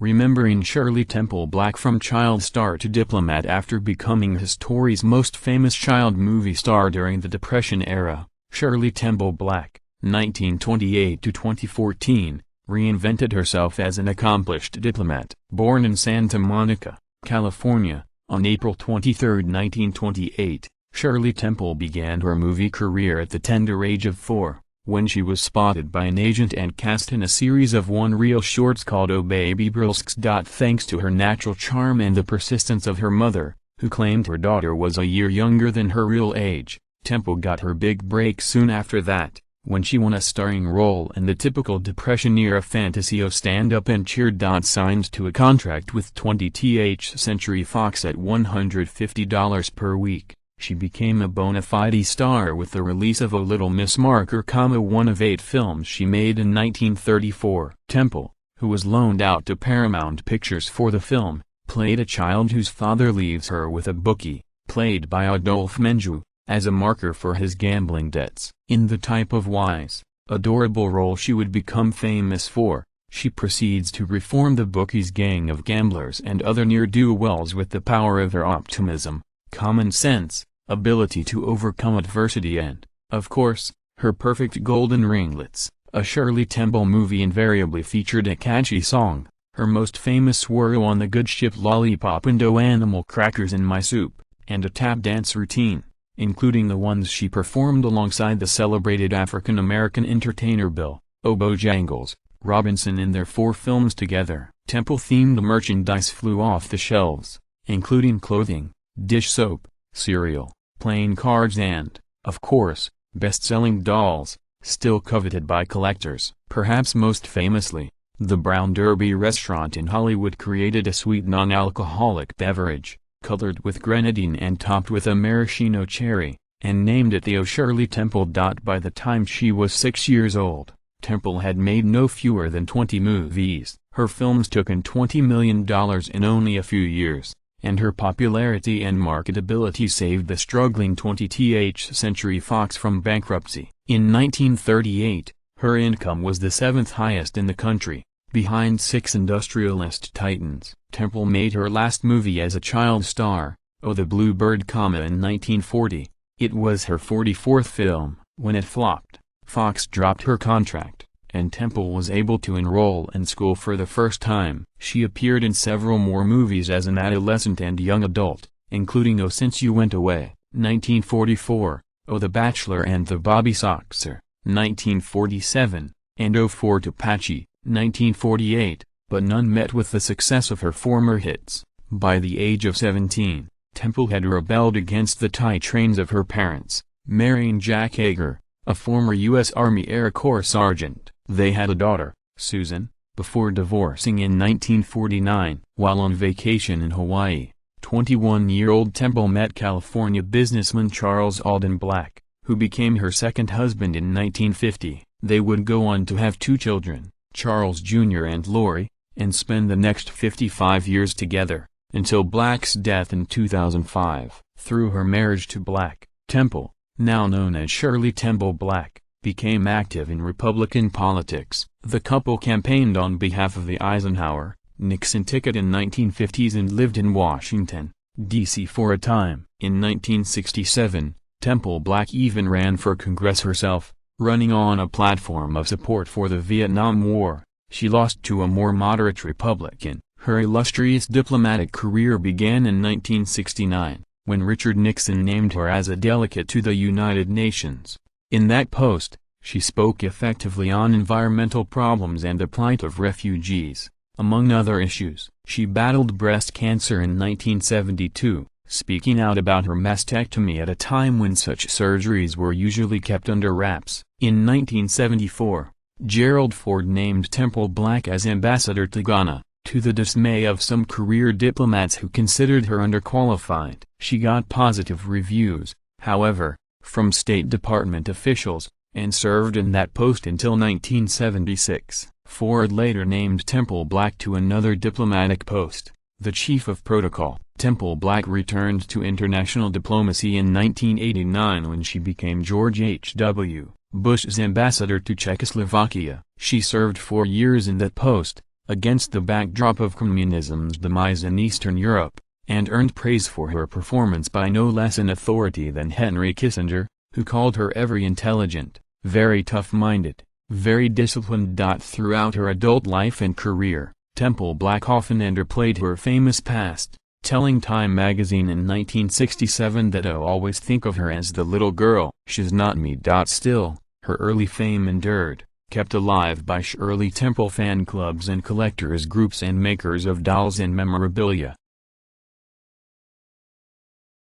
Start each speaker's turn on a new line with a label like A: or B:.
A: Remembering Shirley Temple Black from child star to diplomat after becoming history's most famous child movie star during the Depression era, Shirley Temple Black, 1928–2014, reinvented herself as an accomplished diplomat. Born in Santa Monica, California, on April 23, 1928, Shirley Temple began her movie career at the tender age of 4. When she was spotted by an agent and cast in a series of one-reel shorts called Oh Baby Brilsks. Thanks to her natural charm and the persistence of her mother, who claimed her daughter was a year younger than her real age, Temple got her big break soon after that, when she won a starring role in the typical Depression-era fantasy of stand-up and cheer. Signed to a contract with 20th Century Fox at $150 per week. She became a bona fide star with the release of Oh Little Miss Marker, one of 8 films she made in 1934. Temple, who was loaned out to Paramount Pictures for the film, played a child whose father leaves her with a bookie, played by Adolphe Menjou, as a marker for his gambling debts. In the type of wise, adorable role she would become famous for, she proceeds to reform the bookie's gang of gamblers and other ne'er-do-wells with the power of her optimism, common sense, ability to overcome adversity and, of course, her perfect golden ringlets. A Shirley Temple movie invariably featured a catchy song. Her most famous were "Oh on the Good Ship," "Lollipop," and "Oh Animal Crackers in My Soup," and a tap dance routine, including the ones she performed alongside the celebrated African-American entertainer Bill "Oh Bojangles" Robinson in their 4 films together. Temple-themed merchandise flew off the shelves, including clothing, dish soap, cereal, playing cards and, of course, best-selling dolls, still coveted by collectors. Perhaps most famously, the Brown Derby restaurant in Hollywood created a sweet non-alcoholic beverage, colored with grenadine and topped with a maraschino cherry, and named it the Oh Shirley Temple. By the time she was 6 years old, Temple had made no fewer than 20 movies. Her films took in $20 million in only a few years, and her popularity and marketability saved the struggling 20th Century Fox from bankruptcy. In 1938, her income was the 7th highest in the country, behind 6 industrialist titans. Temple made her last movie as a child star, Oh the Bluebird, in 1940. It was her 44th film. When it flopped, Fox dropped her contract, and Temple was able to enroll in school for the first time. She appeared in several more movies as an adolescent and young adult, including Oh Since You Went Away, 1944, Oh The Bachelor and the Bobby Soxer, 1947, and Oh Fort Apache, 1948, but none met with the success of her former hits. By the age of 17, Temple had rebelled against the tie trains of her parents, marrying Jack Hager, a former U.S. Army Air Corps sergeant. They had a daughter, Susan, before divorcing in 1949. While on vacation in Hawaii, 21-year-old Temple met California businessman Charles Alden Black, who became her second husband in 1950. They would go on to have 2 children, Charles Jr. and Lori, and spend the next 55 years together, until Black's death in 2005. Through her marriage to Black, Temple, now known as Shirley Temple Black, became active in Republican politics. The couple campaigned on behalf of the Eisenhower-Nixon ticket in 1950s and lived in Washington, D.C. for a time. In 1967, Temple Black even ran for Congress herself, running on a platform of support for the Vietnam War. She lost to a more moderate Republican. Her illustrious diplomatic career began in 1969, when Richard Nixon named her as a delegate to the United Nations. In that post, she spoke effectively on environmental problems and the plight of refugees, among other issues. She battled breast cancer in 1972, speaking out about her mastectomy at a time when such surgeries were usually kept under wraps. In 1974, Gerald Ford named Temple Black as ambassador to Ghana, to the dismay of some career diplomats who considered her underqualified. She got positive reviews, however, from State Department officials, and served in that post until 1976. Ford later named Temple Black to another diplomatic post, the Chief of Protocol. Temple Black returned to international diplomacy in 1989 when she became George H.W. Bush's ambassador to Czechoslovakia. She served 4 years in that post, against the backdrop of communism's demise in Eastern Europe, and earned praise for her performance by no less an authority than Henry Kissinger, who called her very intelligent, very tough-minded, very disciplined. Throughout her adult life and career, Temple Black often underplayed her famous past, telling Time magazine in 1967 that "I always think of her as the little girl. She's not me." Still, her early fame endured, kept alive by Shirley Temple fan clubs and collectors groups and makers of dolls and memorabilia.